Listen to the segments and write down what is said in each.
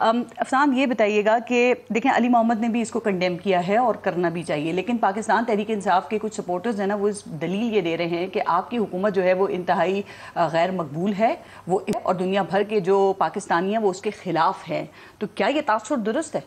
افسان یہ بتائیے گا کہ دیکھیں علی محمد نے بھی اس کو کنڈیم کیا ہے اور کرنا بھی چاہیے، لیکن پاکستان تحریک انصاف کے کچھ سپورٹرز ہیں نا، وہ اس دلیل یہ دے رہے ہیں کہ آپ کی حکومت جو ہے وہ انتہائی غیر مقبول ہے، وہ اور دنیا بھر کے جو پاکستانی ہیں وہ اس کے خلاف ہیں، تو کیا یہ تاثر درست ہے؟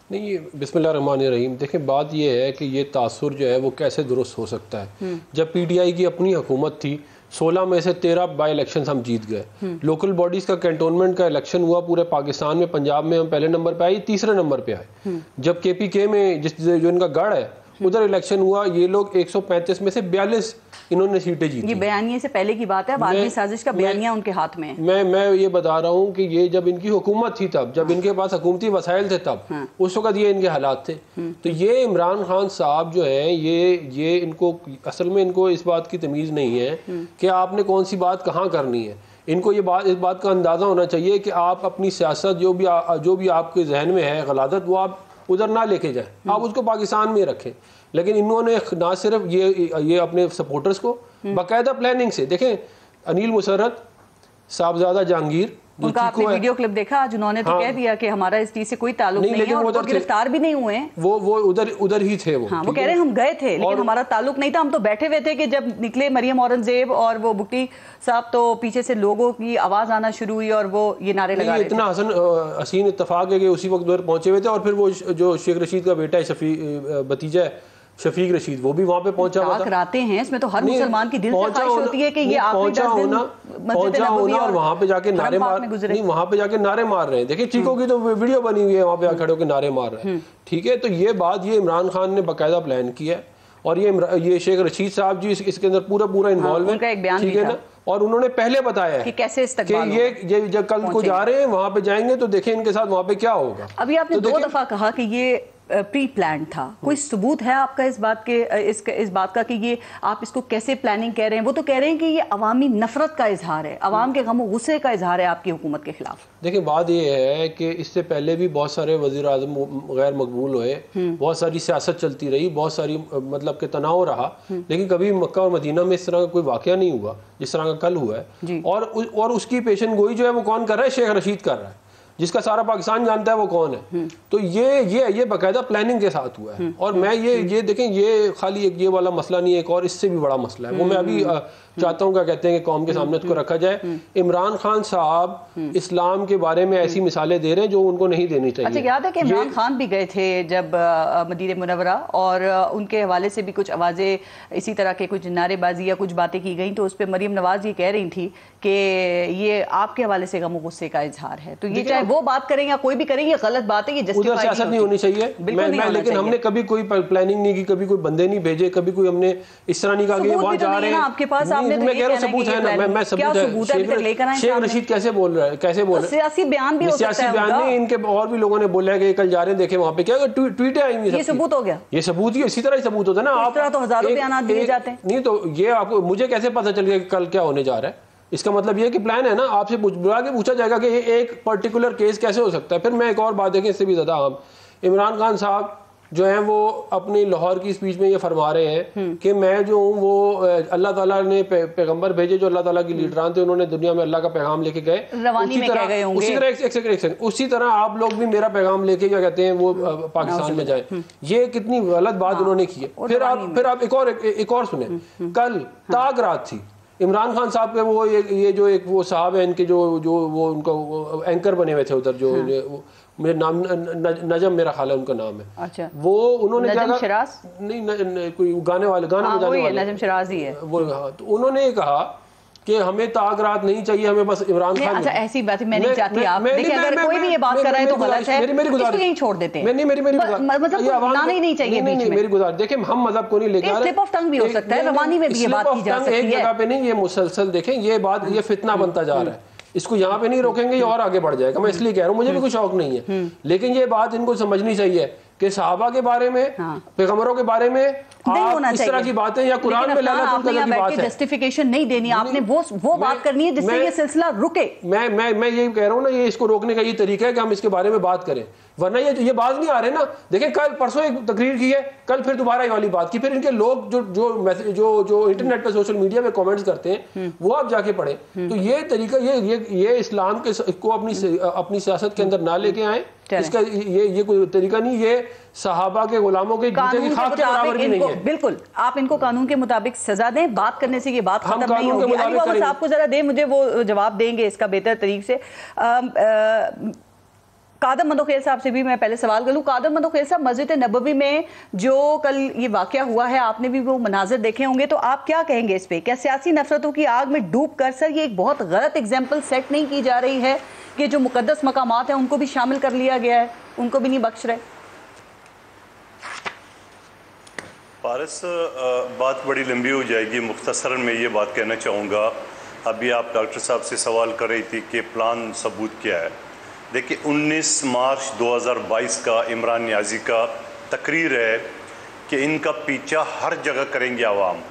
نہیں، بسم اللہ الرحمن الرحیم، دیکھیں بات یہ ہے کہ یہ تاثر جو ہے وہ کیسے درست ہو سکتا ہے؟ جب پی ٹی آئی کی اپنی حکومت تھی 16 میں سے 13 بائی الیکشنز ہم جیت گئے، لوکل باڈیز کا کینٹونمنٹ کا الیکشن ہوا پورے پاکستان میں، پنجاب میں ہم پہلے نمبر پہ آئی، تیسرے نمبر پہ آئے، جب کے پی کے میں جو ان کا گڑھ ہے ادھر الیکشن ہوا، یہ لوگ 135 میں سے 42 انہوں نے سیٹیں جیتی۔ یہ بیانیے سے پہلے کی بات ہے، بعدی سازش کا بیانیہ ان کے ہاتھ میں ہے۔ میں یہ بتا رہا ہوں کہ یہ جب ان کی حکومت تھی، تب جب ان کے پاس حکومتی وسائل تھے، تب اس وقت یہ ان کے حالات تھے۔ تو یہ عمران خان صاحب جو ہیں یہ ان کو اصل میں ان کو اس بات کی تمیز نہیں ہے کہ آپ نے کون سی بات کہاں کرنی ہے۔ ان کو اس بات کا اندازہ ہونا چاہیے کہ آپ اپنی سیاست جو بھی آپ کے ذہن میں ہے غلاظت، وہ آپ ادھر نہ لے کے جائیں، آپ اس کو پاکستان میں رکھیں۔ لیکن انہوں نے نہ صرف یہ اپنے سپورٹرز کو باقاعدہ پلاننگ سے، دیکھیں انیل مسرت، صاحبزادہ جہانگیر، ان کا آپ نے ویڈیو کلپ دیکھا، آج انہوں نے تو کہہ دیا کہ ہمارا اس چیز سے کوئی تعلق نہیں ہے، اور وہ گرفتار بھی نہیں ہوئے ہیں، وہ ادھر ہی تھے۔ وہ کہہ رہے ہیں ہم گئے تھے لیکن ہمارا تعلق نہیں تھا، ہم تو بیٹھے ہوئے تھے کہ جب نکلے مریم اورنگزیب اور وہ بھٹی صاحب، تو پیچھے سے لوگوں کی آواز آنا شروع ہوئی اور وہ یہ نعرے لگا رہے تھے۔ اتنا حسین اتفاق ہے کہ اسی وقت ادھر پہنچے ہوئے تھے، اور پھر وہ جو شیخ رشید کا بیٹا ہے، بھتیجا ہے شفیق رشید، وہ بھی وہاں پہ پہنچا ہوا تھا۔ کراتے ہیں اس میں تو ہر مسلمان کی دل سے خواہش ہوتی ہے کہ یہ آخری 10 دن مسجد نبوی اور وہاں پہ جا کے نعرے مار رہے ہیں۔ دیکھیں چیکو کی تو ویڈیو بنی ہوئی ہے، وہاں پہ کھڑے ہو کے نعرے مار رہے ہیں، ٹھیک ہے۔ تو یہ بات یہ عمران خان نے باقاعدہ پلان کیا ہے، اور یہ شیخ رشید صاحب جی اس کے اندر پورا انوالو ہے، ٹھیک ہے نا۔ اور انہوں نے پہلے بتایا ہے کہ یہ جب کل کو جا رہے ہیں وہاں پہ جائیں گے تو دیکھیں ان کے ساتھ وہاں پہ کیا ہوگا۔ ابھی آپ نے 2 دفعہ کہا کہ یہ پری پلان تھا، کوئی ثبوت ہے آپ کا اس بات کا کہ یہ آپ اس کو کیسے پلاننگ کہہ رہے ہیں؟ وہ تو کہہ رہے ہیں کہ یہ عوامی نفرت کا اظہار ہے، عوام کے غم و غصے کا اظہار ہے آپ کی حکومت کے خلاف۔ دیکھیں بات یہ ہے کہ اس سے پہلے بھی بہت سارے وزیر اعظم غیر مقبول ہوئے، بہت ساری سیاست چلتی رہی، بہت ساری مطلب کہ تناؤ رہا، لیکن کبھی مکہ اور مدینہ میں اس طرح کا کوئی واقعہ نہیں ہوا جس طرح کا کل ہوا ہے۔ اور اس کی پیشن گوئی جو ہے وہ کون کر رہا ہے؟ شیخ رشید کر رہا ہے، جس کا سارا پاکستان جانتا ہے وہ کون ہے۔ تو یہ باقاعدہ پلاننگ کے ساتھ ہوا ہے، اور میں یہ دیکھیں یہ خالی ایک یہ والا مسئلہ نہیں ہے، ایک اور اس سے بھی بڑا مسئلہ ہے، وہ میں ابھی چاہتا ہوں کیا کہتے ہیں کہ قوم کے سامنے اس کو رکھا جائے۔ عمران خان صاحب اسلام کے بارے میں ایسی مثالیں دے رہے ہیں جو ان کو نہیں دینی چاہیے۔ اچھا، یاد ہے کہ عمران خان بھی گئے تھے جب مدینہ منورہ، اور ان کے حوالے سے بھی کچھ آوازیں اسی طرح کے کچھ نعرے بازی یا کچھ باتیں کی گئیں، تو اس پہ مریم نواز یہ کہہ رہی تھی کہ یہ آپ کے حوالے سے غم و غصے کا اظہار ہے۔ تو یہ چاہے وہ بات کریں یا کوئی بھی کریں، یہ غلط بات ہے، یہ ادھر سیاست نہیں ہونی چاہیے، لیکن ہم نے کبھی کوئی پلاننگ نہیں کی، کبھی کوئی بندے نہیں بھیجے، کبھی کوئی ہم نے اس طرح نہیں کہا کہ وہاں جا رہے ہیں۔ آپ کے پاس میں کہہ رہا ہوں ثبوت ہے نا، میں ثبوت ہے۔ شیخ رشید کیسے بول رہا ہے؟ سیاسی بیان بھی ہو سکتا ہے، سیاسی بیان نہیں، ان کے اور بھی لوگوں نے بولا ہے کہ کل جا رہے ہیں، دیکھیں وہاں پہ کیا ٹویٹیں آئیں گی، یہ ثبوت ہو گیا، یہ ثبوت ہی اسی طرح ہی ثبوت ہوتا ہے نا۔ اس طرح تو ہزاروں بیانات دیے جاتے ہیں۔ نہیں تو یہ آپ کو مجھے کیسے پتہ چل گیا کہ کل کیا ہونے جا رہا ہے؟ اس کا مطلب یہ کہ پلان ہے نا، آپ سے بلا کے پوچھا جائے گا کہ یہ ایک پرٹیکولر کیس کیسے ہو سکتا ہے۔ پھر میں ایک اور بات دیکھیں اس سے بھی زیادہ عام، عمران خان صاحب جو ہیں وہ اپنی لاہور کی اسپیچ میں یہ فرما رہے ہیں کہ میں جو ہوں وہ اللہ تعالیٰ نے پیغمبر بھیجے جو اللہ تعالیٰ کی لیڈران تھے، انہوں نے دنیا میں اللہ کا پیغام لے کے گئے، اسی طرح آپ لوگ بھی میرا پیغام لے کے کیا کہتے ہیں وہ پاکستان میں جائیں۔ یہ کتنی غلط بات انہوں نے کی ہے۔ پھر آپ ایک اور سنیں، کل تاک رات تھی، عمران خان صاحب کے وہ یہ جو ایک وہ صاحب ہیں ان کے جو وہ ان کو اینکر بنے ہوئے تھے ادھر، جو میرے نام نجم میرا خیال ہے ان کا نام ہے، وہ انہوں نے نجم شراز نہیں کوئی گانے بجانے والے، نجم شراز ہی ہے وہ، تو انہوں نے یہ کہا کہ ہمیں تاغرات نہیں چاہیے، ہمیں بس عمران خان۔ اچھا ایسی بات میں نہیں چاہتی آپ، دیکھیں اگر کوئی بھی یہ بات کر رہا ہے تو غلط ہے، اس کو یہیں چھوڑ دیتے ہیں، مطلب لانا ہی نہیں چاہیے بیچ میں۔ میری گزارش دیکھیں، ہم مذہب کو نہیں لے کے آ رہے، سلپ آف ٹنگ بھی ہو سکتا ہے، روانی میں بھی یہ بات کی جا سکتی ہے، ایک جگہ پہ نہیں، یہ مسلسل دیکھیں یہ بات، یہ فتنہ بنتا جا رہا ہے، اس کو یہاں پہ نہیں روکیں گے یہ اور آگے بڑھ جائے گا۔ میں اس لیے کہہ رہا ہوں، مجھے بھی کوئی شوق نہیں ہے، لیکن یہ بات ان کو سمجھنی چاہیے کہ صحابہ کے بارے میں پیغمبروں کے بارے میں آپ اس طرح کی باتیں یا قرآن میں لیلۃ القدر کی بات ہے جسٹیفیکیشن نہیں دینی آپ نے وہ بات کرنی ہے جس سے یہ سلسلہ رکے. میں یہ کہہ رہا ہوں نا یہ اس کو روکنے کا یہ طریقہ ہے کہ ہم اس کے بارے میں بات کریں ورنہ یہ باز نہیں آ رہے نا. دیکھیں کل پرسوں ایک تقریر کی ہے کل پھر دوبارہ یہ والی بات کی پھر ان کے لوگ جو انٹرنیٹ پہ سوشل میڈیا پہ کامنٹس کرتے ہیں وہ آپ جا کے پڑھیں. تو یہ طریقہ یہ اسلام کو اپنی سیاست کے اندر نہ لے کے آئیں. اس کا یہ کوئی طریقہ نہیں. یہ صحابہ کے غلاموں کے جوتے کی خاک کے برابر بھی نہیں ہے. بالکل آپ ان کو قانون کے مطابق سزا دیں. بات کرنے سے یہ بات ختم نہیں ہوگی. علی محمد صاحب کو ذرا دیں مجھے وہ جواب دیں گے اس کا بہتر طریقے سے. قادم مندوخیل صاحب سے بھی میں پہلے سوال کروں. قادم مندوخیل صاحب مسجد نبوی میں جو کل یہ واقعہ ہوا ہے آپ نے بھی وہ مناظر دیکھے ہوں گے تو آپ کیا کہیں گے اس پہ؟ کیا سیاسی نفرتوں کی آگ میں ڈوب کر سر یہ ایک بہت غلط ایگزامپل سیٹ نہیں کی جا رہی ہے کہ جو مقدس مقامات ہیں ان کو بھی شامل کر لیا گیا ہے, ان کو بھی نہیں بخش رہے؟ پارس بات بڑی لمبی ہو جائے گی, مختصراً میں یہ بات کہنا چاہوں گا. ابھی آپ ڈاکٹر صاحب سے سوال کر رہی تھی کہ پلان ثبوت کیا ہے. دیکھیں 19 مارچ 2022 کا عمران نیازی کا تقریر ہے کہ ان کا پیچھا ہر جگہ کریں گے عوام,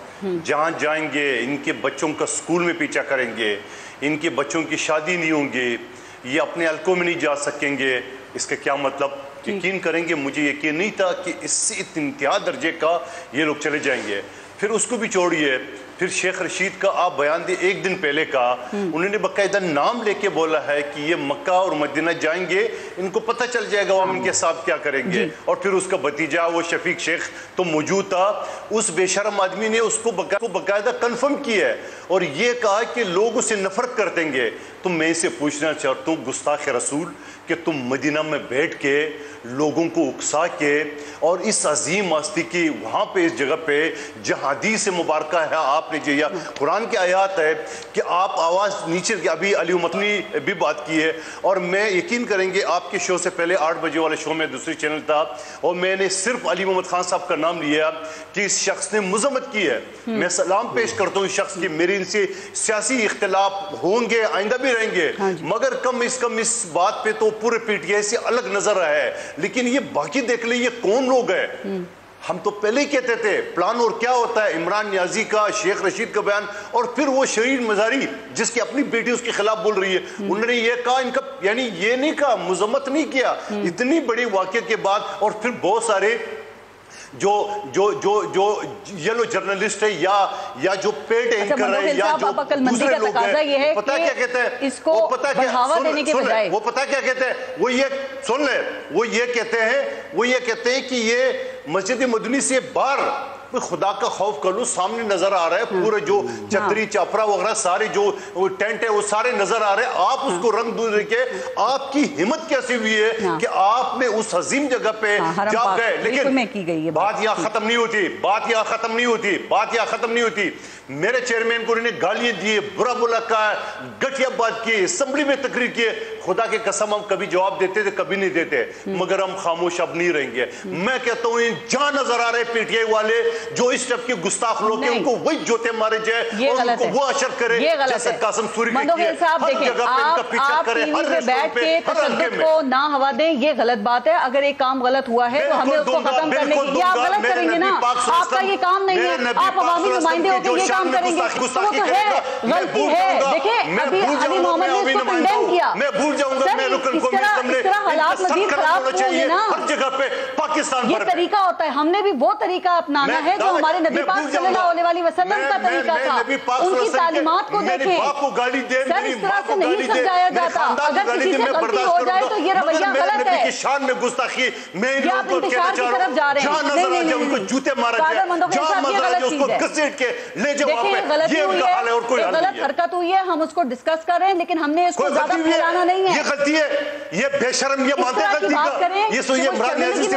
جہاں جائیں گے ان کے بچوں کا سکول میں پیچھا کریں گے, ان کے بچوں کی شادی نہیں ہوں گے, یہ اپنے حلقوں میں نہیں جا سکیں گے. اس کا کیا مطلب؟ یقین کریں گے مجھے یقین نہیں تھا کہ اس سے انتہا درجے کا یہ لوگ چلے جائیں گے. پھر اس کو بھی چھوڑیے, پھر شیخ رشید کا آپ بیان دے ایک دن پہلے کا, انہوں نے باقاعدہ نام لے کے بولا ہے کہ یہ مکہ اور مدینہ جائیں گے, ان کو پتہ چل جائے گا وہ ان کے ساتھ کیا کریں گے. اور پھر اس کا بھتیجا وہ شفیق شیخ تو موجود تھا, اس بے شرم آدمی نے اس کو باقاعدہ کنفرم کیا ہے اور یہ کہا کہ لوگ اسے نفرت کر دیں گے. تو میں اسے پوچھنا چاہتا ہوں گستاخ رسول کہ تم مدینہ میں بیٹھ کے لوگوں کو اکسا کے اور اس عظیم ہستی کی وہاں پہ اس جگہ پہ جہاں حدیث مبارکہ ہے آپ نے یا قرآن کی آیات ہے کہ آپ آواز نیچے کی, ابھی علی امت نے بھی بات کی ہے اور میں یقین کریں گے آپ کے شو سے پہلے 8 بجے والے شو میں دوسری چینل تھا اور میں نے صرف علی محمد خان صاحب کا نام لیا کہ اس شخص نے مذمت کی ہے. میں سلام پیش کرتا ہوں اس شخص کی, میرے ان سے سیاسی اختلاف ہوں گے آئندہ بھی رہیں گے مگر کم از کم اس بات پہ تو پورے پی ٹی آئی سے الگ نظر رہا ہے. لیکن یہ باقی دیکھ لیں یہ کون لوگ ہیں. ہم تو پہلے ہی کہتے تھے پلان اور کیا ہوتا ہے, عمران نیازی کا, شیخ رشید کا بیان اور پھر وہ شرین مزاری جس کی اپنی بیٹی اس کے خلاف بول رہی ہے, انہوں نے یہ کہا ان کا یعنی یہ نہیں کہا, مذمت نہیں کیا اتنی بڑی واقعہ کے بعد. اور پھر بہت سارے جو یلو جرنلسٹ ہے یا جو پیڈ اینکر ہے یا جو دوسرے لوگ ہیں, پتہ کیا کہتے ہیں اس کو بڑھاوا دینے کے بجائے وہ پتہ کیا کہتے ہیں, وہ یہ سن لیں, وہ یہ کہتے ہیں کہ یہ مسجد مدنی سے باہر خدا کا خوف کر لو, سامنے نظر آ رہا ہے پورے جو چتری چاپرا وغیرہ سارے جو ٹینٹ ہے وہ سارے نظر آ رہے ہیں. آپ اس کو رنگ دے کے آپ کی ہمت کیسی ہوئی ہے کہ آپ نے اس عظیم جگہ پہ جا گئے. لیکن بات یہاں ختم نہیں ہوتی. میرے چیئرمین کو انہوں نے گالیاں دیے, برا بولا کہا, گٹھیا بات کی, اسمبلی میں تقریر کیے. خدا کے قسم ہم کبھی جواب دیتے تھے کبھی نہیں دیتے, مگر ہم خاموش اب نہیں رہیں گے. میں کہتا ہوں جہاں نظر آ رہے پی ٹی آئی والے جو اس ٹائپ کے گستاخ لوگ ہیں ان کو وہی جوتے مارے جائے اور ان کو وہ اشر کرے جیسے قاسم سوری نے کیا. ہر جگہ پہ ان کا پیچھا کرے, ہر ریسٹورنٹ پہ, ہر حلقے میں. کو نہ ہوا دیں, یہ غلط بات ہے. اگر ایک کام غلط ہوا ہے تو ہمیں اس کو ختم کرنے کی, یہ آپ غلط کریں گے نا, آپ کا یہ کام نہیں ہے, آپ عوامی نمائندے ہو کے یہ کام کریں گے تو وہ تو ہے, غلطی ہے. دیکھیں ابھی علی محمد نے اس کو کنڈیم کیا, میں بھول جاؤں گا, میں رکن قومی اسمبلی اس طرح حالات مزید خراب ہوئے نا. ہر جگہ پہ پاکستان یہ طریقہ ہوتا ہے, ہم نے بھی وہ طریقہ اپنانا ہے جو ہمارے نبی پاک صلی اللہ علیہ وسلم کا طریقہ تھا. ان کی تعلیمات کو دیکھیں. سر اس طرح سے نہیں سمجھایا جاتا, اگر کسی سے غلطی ہو جائے تو یہ رویہ غلط ہے. شان میں گستاخی میں یہ آپ انتشار کی طرف جا رہے ہیں. جہاں نظر آ جائے ان کو جوتے مارا جائے, جہاں نظر آ جائے اس کو گھسیٹ کے لے جائے وہاں پہ. یہ ان کا حال ہے اور کوئی حال نہیں ہے. غلط حرکت ہوئی ہے, ہم اس کو ڈسکس کر رہے ہیں, لیکن ہم نے اس کو زیادہ پھیلانا نہیں ہے. یہ غلطی ہے, یہ بے شرم, یہ مانتے غلطی کا. یہ سو یہ عمران نیازی سے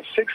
F6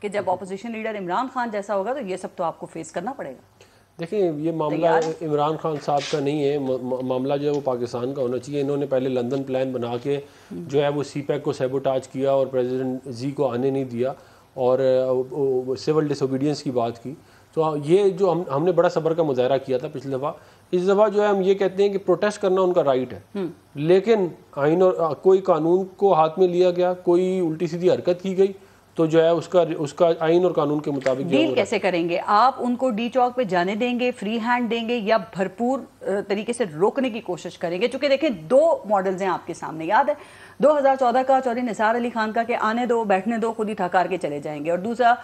کہ جب اپوزیشن لیڈر عمران خان جیسا ہوگا تو یہ سب تو آپ کو فیس کرنا پڑے گا. دیکھیں یہ معاملہ عمران خان صاحب کا نہیں ہے, معاملہ جو ہے وہ پاکستان کا ہونا چاہیے. انہوں نے پہلے لندن پلان بنا کے جو ہے وہ سی پیک کو سیبوٹاج کیا اور پریزیڈنٹ زی کو آنے نہیں دیا اور سول ڈس اوبیڈینس کی بات کی. تو یہ جو ہم نے بڑا صبر کا مظاہرہ کیا تھا پچھلی دفعہ, اس دفعہ جو ہے ہم یہ کہتے ہیں کہ پروٹیسٹ کرنا ان کا رائٹ ہے, لیکن آئین اور کوئی قانون کو ہاتھ میں لیا گیا, کوئی الٹی سیدھی حرکت کی گئی تو جو ہے اس کا آئین اور قانون کے مطابق ڈیل کیسے کریں گے آپ؟ ان کو ڈی چوک پہ جانے دیں گے, فری ہینڈ دیں گے, یا بھرپور طریقے سے روکنے کی کوشش کریں گے؟ چونکہ دیکھیں دو ماڈلز ہیں آپ کے سامنے. یاد ہے 2014 کا چودھری نثار علی خان کا کہ آنے دو, بیٹھنے دو, خود ہی تھکار کے چلے جائیں گے, اور دوسرا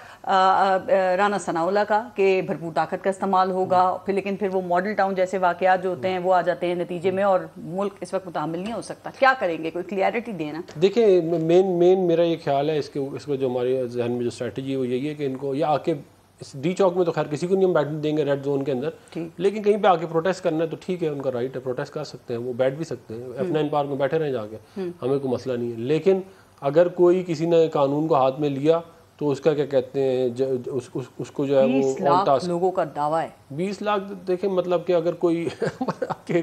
رانا ثناء اللہ کا کہ بھرپور طاقت کا استعمال ہوگا. لیکن پھر وہ ماڈل ٹاؤن جیسے واقعات جو ہوتے ہیں وہ آ جاتے ہیں نتیجے میں, اور ملک اس وقت متحمل نہیں ہو سکتا. کیا کریں گے؟ کوئی کلیئرٹی دینا. دیکھیں مین میرا یہ خیال ہے اس کو جو ہمارے ذہن میں جو اسٹریٹجی ہے وہ یہی ہے کہ ان کو یا آ کے ڈی چوک میں تو خیر کسی کو نہیں ہم بیٹھنے دیں گے ریڈ زون کے اندر, لیکن کہیں پہ آ کے پروٹیسٹ کرنا ہے تو ٹھیک ہے, ان کا رائٹ ہے, پروٹیسٹ کر سکتے ہیں, وہ بیٹھ بھی سکتے ہیں, F9 پارک میں بیٹھے رہیں جا کے, ہمیں کوئی مسئلہ نہیں ہے. لیکن اگر کوئی کسی نے قانون کو ہاتھ میں لیا تو اس کا کیا کہتے ہیں اس کو جو ہے وہ 20 لاکھ لوگوں کا دعویٰ ہے. 20 لاکھ دیکھیں مطلب کہ اگر کوئی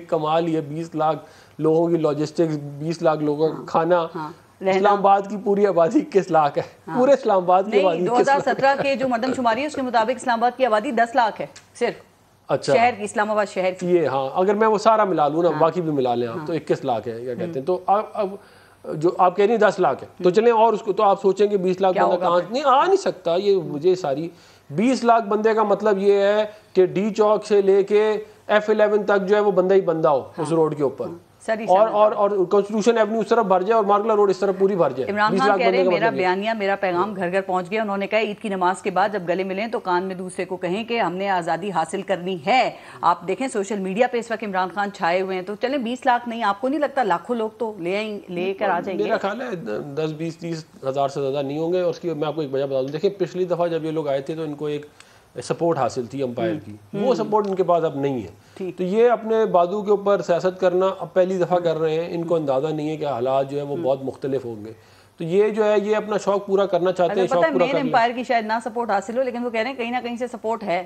کمال ہی ہے 20 لاکھ لوگوں کی لاجسٹکس, 20 لاکھ لوگوں کا کھانا. اسلام آباد کی پوری آبادی 21 لاکھ ہے, پورے اسلام آباد کی آبادی 2017 کے جو مردم شماری ہے اس کے مطابق اسلام آباد کی آبادی 10 لاکھ ہے صرف. اچھا شہر کی, اسلام آباد شہر کی. یہ ہاں اگر میں وہ سارا ملا لوں نا, باقی بھی ملا لیں آپ تو 21 لاکھ ہے کیا کہتے ہیں. تو اب جو آپ کہہ رہی ہیں 10 لاکھ ہے تو چلیں, اور اس کو تو آپ سوچیں کہ 20 لاکھ بندہ کہاں نہیں آ نہیں سکتا. یہ مجھے ساری 20 لاکھ بندے کا مطلب یہ ہے کہ ڈی چوک سے لے کے F11 تک جو ہے وہ بندہ ہی بندہ ہو اس روڈ کے اوپر, اور کانسٹیٹیوشن ایونیو اس طرف بھر جائے اور مارگلا روڈ اس طرف پوری بھر جائے. عمران خان کہہ رہے ہیں میرا بیانیہ, میرا پیغام گھر گھر پہنچ گیا. انہوں نے کہا عید کی نماز کے بعد جب گلے ملیں تو کان میں دوسرے کو کہیں کہ ہم نے آزادی حاصل کرنی ہے. آپ دیکھیں سوشل میڈیا پہ اس وقت عمران خان چھائے ہوئے ہیں. تو چلیں 20 لاکھ نہیں, آپ کو نہیں لگتا لاکھوں لوگ تو لے کر آ جائیں گے؟ میرا خیال ہے 10 20 30 ہزار سے زیادہ نہیں ہوں گے. اس کی میں آپ کو ایک وجہ بتا دوں. دیکھیں پچھلی دفعہ جب یہ لوگ آئے تھے تو ان کو ایک سپورٹ حاصل تھی امپائر کی, وہ سپورٹ ان کے پاس اب نہیں ہے. تو یہ اپنے بازو کے اوپر سیاست کرنا اب پہلی دفعہ کر رہے ہیں. ان کو اندازہ نہیں ہے کہ حالات جو ہے وہ بہت مختلف ہوں گے. تو یہ جو ہے یہ اپنا شوق پورا کرنا چاہتے ہیں, شوق پورا کر لیں. امپائر کی شاید نہ سپورٹ حاصل ہو, لیکن وہ کہہ رہے ہیں کہیں نہ کہیں سے سپورٹ ہے.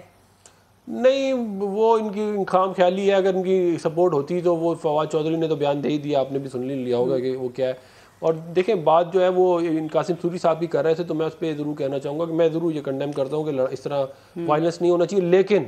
نہیں وہ ان کی خام خیالی ہے. اگر ان کی سپورٹ ہوتی تو وہ فواد چودھری نے تو بیان دے ہی دیا, آپ نے بھی سن لیا ہوگا کہ وہ کیا ہے. اور دیکھیں بات جو ہے وہ قاسم سوری صاحب بھی کر رہے تھے, تو میں اس پہ ضرور کہنا چاہوں گا کہ میں ضرور یہ کنڈیم کرتا ہوں کہ اس طرح وائلنس نہیں ہونا چاہیے. لیکن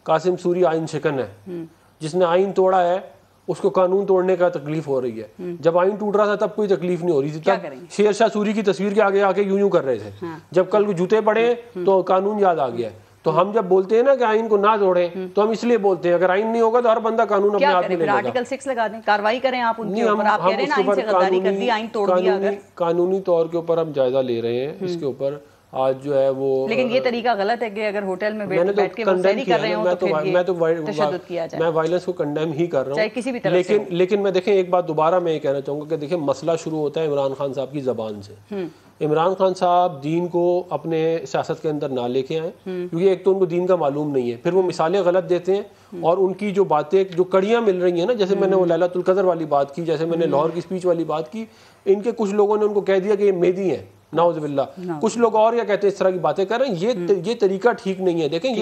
قاسم سوری آئین شکن ہے, جس نے آئین توڑا ہے اس کو قانون توڑنے کا تکلیف ہو رہی ہے. جب آئین ٹوٹ رہا تھا تب کوئی تکلیف نہیں ہو رہی تھی, تب شیر شاہ سوری کی تصویر کے آگے آ کے یوں کر رہے تھے. جب کل کو جوتے پڑے تو قانون یاد آ گیا ہے. تو ہم جب بولتے ہیں نا کہ آئین کو نہ توڑیں تو ہم اس لیے بولتے ہیں اگر آئین نہیں ہوگا تو ہر بندہ قانون اپنے ہاتھ میں لے لے گا. آرٹیکل 6 لگا دیں, کارروائی کریں آپ ان کے اوپر. آپ کہہ رہے ہیں نا آئین سے غداری کر دی, آئین توڑ دیا. قانونی طور کے اوپر ہم جائزہ لے رہے ہیں اس کے اوپر. آج جو ہے وہ لیکن یہ طریقہ غلط ہے کہ اگر ہوٹل میں بیٹھ کے وہ سیری کر رہے ہوں تو پھر یہ تشدد کیا جائے. میں وائلنس کو کنڈیم ہی کر رہا ہوں, لیکن میں دیکھیں ایک بات دوبارہ میں یہ کہنا چاہوں گا کہ دیکھیں مسئلہ شروع ہوتا ہے عمران خان صاحب کی زبان سے. عمران خان صاحب دین کو اپنے سیاست کے اندر نہ لے کے آئیں, کیونکہ ایک تو ان کو دین کا معلوم نہیں ہے, پھر وہ مثالیں غلط دیتے ہیں, اور ان کی جو باتیں جو کڑیاں مل رہی ہیں نا, جیسے میں نے وہ لیلۃ القدر والی بات کی, جیسے میں نے لاہور کی اسپیچ والی بات کی, ان کے کچھ لوگوں نے ان کو کہہ دیا کہ یہ مہدی ہیں, نعوذ باللہ. کچھ لوگ اور کیا کہتے ہیں اس طرح کی باتیں کر رہے ہیں. یہ طریقہ ٹھیک نہیں ہے. دیکھیں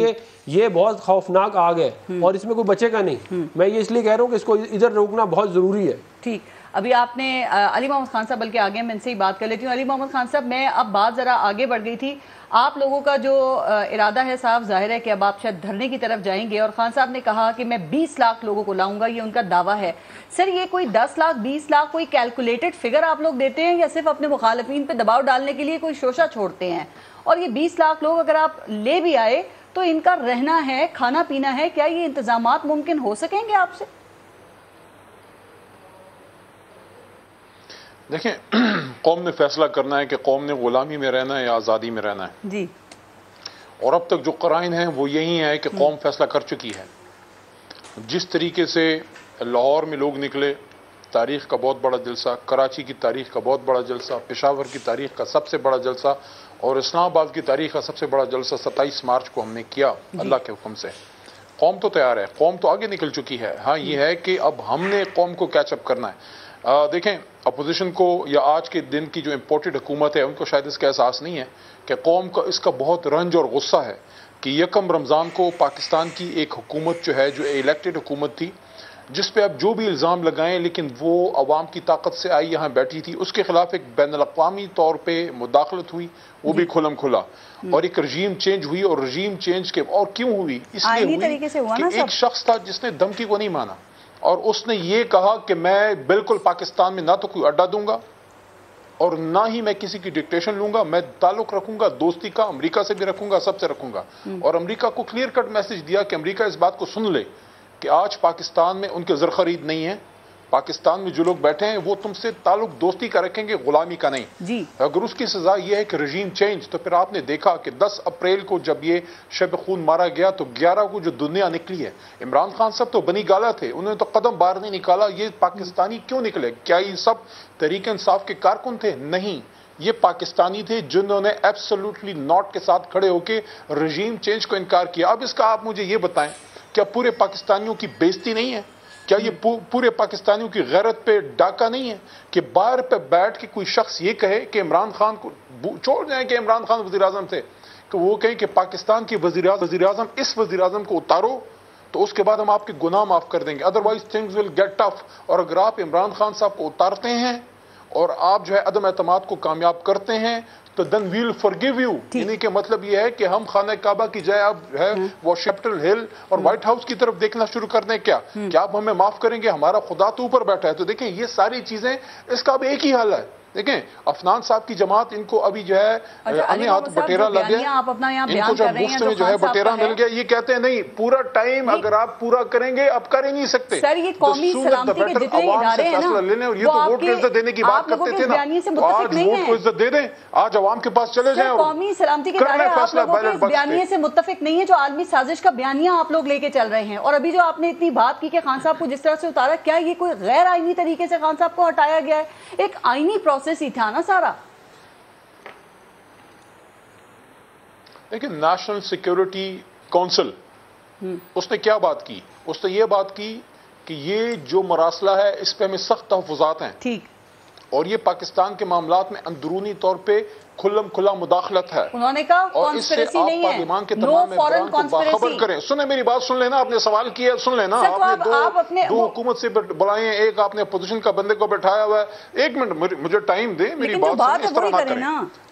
یہ بہت خوفناک آگ ہے اور اس میں کوئی بچے گا نہیں. میں یہ اس لیے کہہ رہا ہوں کہ اس کو ادھر روکنا بہت ضروری ہے. ٹھیک, ابھی آپ نے علی محمد خان صاحب بلکہ آگے میں ان سے ہی بات کر لیتی ہوں. علی محمد خان صاحب میں اب بات ذرا آگے بڑھ گئی تھی. آپ لوگوں کا جو ارادہ ہے صاحب ظاہر ہے کہ اب آپ شاید دھرنے کی طرف جائیں گے, اور خان صاحب نے کہا کہ میں 20 لاکھ لوگوں کو لاؤں گا, یہ ان کا دعویٰ ہے. سر یہ کوئی 10 لاکھ 20 لاکھ کوئی کیلکولیٹڈ فگر آپ لوگ دیتے ہیں یا صرف اپنے مخالفین پہ دباؤ ڈالنے کے لیے کوئی شوشہ چھوڑتے ہیں؟ اور یہ 20 لاکھ لوگ اگر آپ لے بھی آئے تو ان کا رہنا ہے, کھانا پینا ہے, کیا یہ انتظامات ممکن ہو سکیں گے آپ سے؟ دیکھیں قوم نے فیصلہ کرنا ہے کہ قوم نے غلامی میں رہنا ہے یا آزادی میں رہنا ہے جی, اور اب تک جو قرائن ہیں وہ یہی ہے کہ قوم فیصلہ کر چکی ہے. جس طریقے سے لاہور میں لوگ نکلے, تاریخ کا بہت بڑا جلسہ, کراچی کی تاریخ کا بہت بڑا جلسہ, پشاور کی تاریخ کا سب سے بڑا جلسہ, اور اسلام آباد کی تاریخ کا سب سے بڑا جلسہ 27 مارچ کو ہم نے کیا اللہ کے حکم سے. قوم تو تیار ہے، قوم تو آگے نکل چکی ہے. ہاں یہ ہے کہ اب ہم نے قوم کو کیچ اپ کرنا ہے. دیکھیں اپوزیشن کو یا آج کے دن کی جو امپورٹڈ حکومت ہے ان کو شاید اس کا احساس نہیں ہے کہ قوم کا اس کا بہت رنج اور غصہ ہے کہ یکم رمضان کو پاکستان کی ایک حکومت جو ہے، جو الیکٹڈ حکومت تھی، جس پہ اب جو بھی الزام لگائیں لیکن وہ عوام کی طاقت سے آئی یہاں بیٹھی تھی، اس کے خلاف ایک بین الاقوامی طور پہ مداخلت ہوئی، وہ بھی کھلم کھلا، اور ایک رجیم چینج ہوئی. اور رجیم چینج کے اور کیوں ہوئی؟ اس لیے ہوئی کہ ایک شخص تھا جس نے دھمکی کو نہیں مانا اور اس نے یہ کہا کہ میں بالکل پاکستان میں نہ تو کوئی اڈا دوں گا اور نہ ہی میں کسی کی ڈکٹیشن لوں گا، میں تعلق رکھوں گا دوستی کا، امریکہ سے بھی رکھوں گا، سب سے رکھوں گا. اور امریکہ کو کلیئر کٹ میسج دیا کہ امریکہ اس بات کو سن لے کہ آج پاکستان میں ان کے زر خرید نہیں ہے، پاکستان میں جو لوگ بیٹھے ہیں وہ تم سے تعلق دوستی کا رکھیں گے، غلامی کا نہیں. جی اگر اس کی سزا یہ ہے کہ رجیم چینج، تو پھر آپ نے دیکھا کہ 10 اپریل کو جب یہ شب خون مارا گیا تو 11 کو جو دنیا نکلی ہے، عمران خان صاحب تو بنی گالا تھے، انہوں نے تو قدم باہر نہیں نکالا. یہ پاکستانی کیوں نکلے؟ کیا یہ سب تحریک انصاف کے کارکن تھے؟ نہیں، یہ پاکستانی تھے جنہوں نے ایبسولوٹلی ناٹ کے ساتھ کھڑے ہو کے رجیم چینج کو انکار کیا. اب اس کا آپ مجھے یہ بتائیں، کیا پورے پاکستانیوں کی بےزتی نہیں ہے؟ کیا یہ پورے پاکستانیوں کی غیرت پہ ڈاکہ نہیں ہے کہ باہر پہ بیٹھ کے کوئی شخص یہ کہے کہ عمران خان کو چھوڑ جائیں کہ عمران خان وزیر اعظم تھے، کہ وہ کہیں کہ پاکستان کی وزیر اعظم اس وزیر اعظم کو اتارو تو اس کے بعد ہم آپ کے گناہ معاف کر دیں گے، otherwise things will get tough. اور اگر آپ عمران خان صاحب کو اتارتے ہیں اور آپ جو ہے عدم اعتماد کو کامیاب کرتے ہیں تو دین ویل فارگیو یو. یعنی کہ مطلب یہ ہے کہ ہم خانہ کعبہ کی جائے اب ہے وہ کیپٹل ہل اور وائٹ ہاؤس کی طرف دیکھنا شروع کر دیں. کیا آپ ہمیں معاف کریں گے؟ ہمارا خدا تو اوپر بیٹھا ہے. تو دیکھیں یہ ساری چیزیں، اس کا اب ایک ہی حل ہے. دیکھیں افنان صاحب کی جماعت، ان کو ابھی جو ہے انہیں ہاتھ بٹیرا لگ گیا، ان کو جب مفت میں جو ہے بٹیرا مل گیا، یہ کہتے ہیں نہیں پورا ٹائم اگر آپ پورا کریں گے اب کر ہی نہیں سکتے. سر یہ قومی سلامتی کے جتنے ادارے ہیں نا، یہ تو ووٹ کو عزت دینے کی بات کرتے تھے نا، آج ووٹ کو عزت دے دیں، آج عوام کے پاس چلے جائیں. قومی سلامتی کے ادارے آپ لوگوں کے بیانیے سے متفق نہیں ہے، جو عالمی سازش کا بیانیہ آپ لوگ لے کے چل رہے ہیں. اور ابھی جو آپ نے اتنی بات کی کہ خان صاحب کو جس طرح سے اتارا، کیا یہ کوئی غیر آئینی طریقے سے خان صاحب کو ہٹایا گیا ہے؟ ایک آئینی پروسیس ہی تھا نا سارا. لیکن نیشنل سیکیورٹی کونسل اس نے کیا بات کی؟ اس نے یہ بات کی کہ یہ جو مراسلہ ہے اس پہ ہمیں سخت تحفظات ہیں، ٹھیک، اور یہ پاکستان کے معاملات میں اندرونی طور پہ کھلم کھلا مداخلت ہے. انہوں نے کہا اور اس سے آپ پارلیمان کے تمام ممبران کو باخبر کریں. سنیں میری بات، سن لینا، آپ نے سوال کیا سن لینا. آپ نے دو حکومت سے بلائے ہیں، ایک آپ نے اپوزیشن کا بندے کو بٹھایا ہوا ہے. ایک منٹ مجھے ٹائم دیں، میری بات سنیں، اس طرح نہ کریں.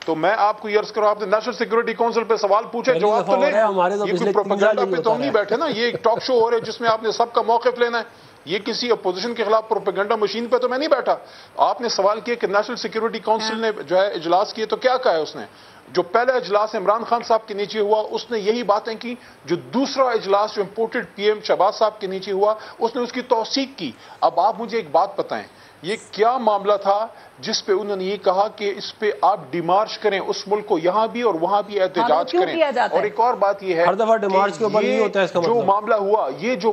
تو میں آپ کو یہ عرض کروں، آپ نے نیشنل سیکورٹی کونسل پہ سوال پوچھے، جواب تو لیں. یہ کوئی پروپیگنڈا پہ تو ہم نہیں بیٹھے نا، یہ ایک ٹاک شو ہو رہا ہے جس میں آپ نے سب کا موقف لینا ہے. یہ کسی اپوزیشن کے خلاف پروپیگنڈا مشین پہ تو میں نہیں بیٹھا. آپ نے سوال کیا کہ نیشنل سیکورٹی کونسل نے جو ہے اجلاس کیے، تو کیا کہا ہے اس نے؟ جو پہلا اجلاس عمران خان صاحب کے نیچے ہوا اس نے یہی باتیں کی. جو دوسرا اجلاس جو امپورٹڈ پی ایم شہباز صاحب کے نیچے ہوا اس نے اس کی توثیق کی. اب آپ مجھے ایک بات بتائیں، یہ کیا معاملہ تھا جس پہ انہوں نے یہ کہا کہ اس پہ آپ ڈیمارچ کریں، اس ملک کو یہاں بھی اور وہاں بھی احتجاج کریں؟ اور ایک اور بات یہ ہے، ہر دفعہ ڈیمارچ کے اوپر نہیں ہوتا ہے اس کا مطلب. جو